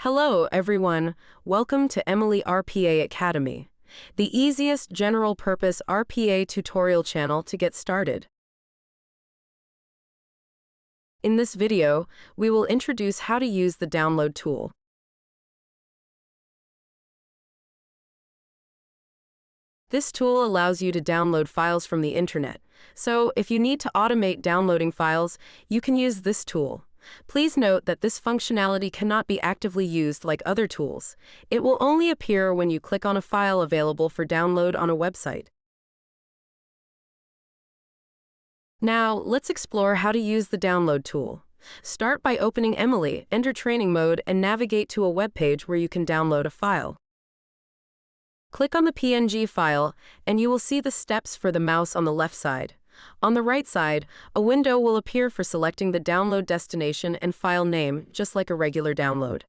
Hello, everyone. Welcome to Emily.RPA Academy, the easiest general-purpose RPA tutorial channel to get started. In this video, we will introduce how to use the download tool. This tool allows you to download files from the internet, so if you need to automate downloading files, you can use this tool. Please note that this functionality cannot be actively used like other tools. It will only appear when you click on a file available for download on a website. Now, let's explore how to use the download tool. Start by opening Emily, enter training mode, and navigate to a web page where you can download a file. Click on the PNG file, and you will see the steps for the mouse on the left side. On the right side, a window will appear for selecting the download destination and file name, just like a regular download.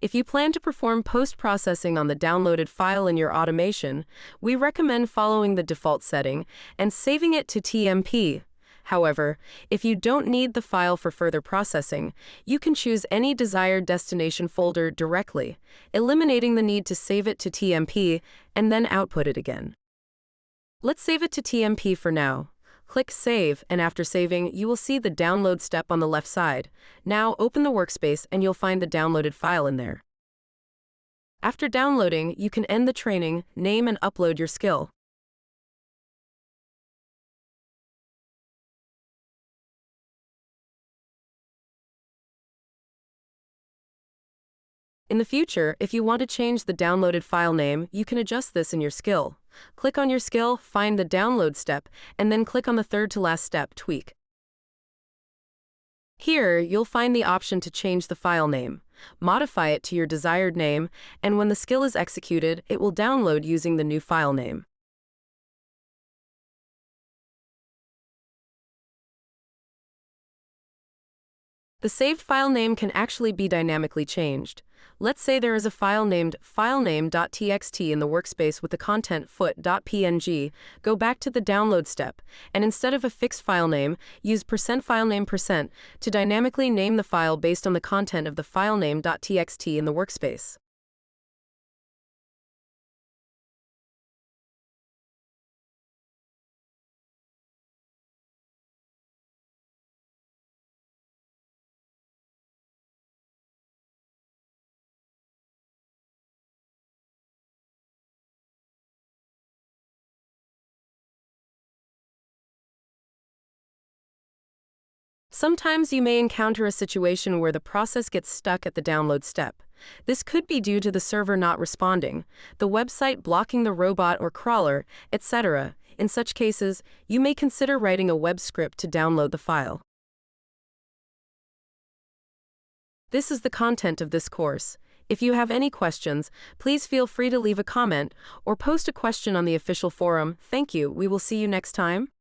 If you plan to perform post-processing on the downloaded file in your automation, we recommend following the default setting and saving it to TMP. However, if you don't need the file for further processing, you can choose any desired destination folder directly, eliminating the need to save it to TMP and then output it again. Let's save it to TMP for now. Click Save, and after saving, you will see the download step on the left side. Now open the workspace and you'll find the downloaded file in there. After downloading, you can end the training, name and upload your skill. In the future, if you want to change the downloaded file name, you can adjust this in your skill. Click on your skill, find the download step, and then click on the third to last step, Tweak. Here, you'll find the option to change the file name. Modify it to your desired name, and when the skill is executed, it will download using the new file name. The saved file name can actually be dynamically changed. Let's say there is a file named filename.txt in the workspace with the content foot.png. Go back to the download step, and instead of a fixed file name, use %filename% to dynamically name the file based on the content of the filename.txt in the workspace. Sometimes you may encounter a situation where the process gets stuck at the download step. This could be due to the server not responding, the website blocking the robot or crawler, etc. In such cases, you may consider writing a web script to download the file. This is the content of this course. If you have any questions, please feel free to leave a comment or post a question on the official forum. Thank you. We will see you next time.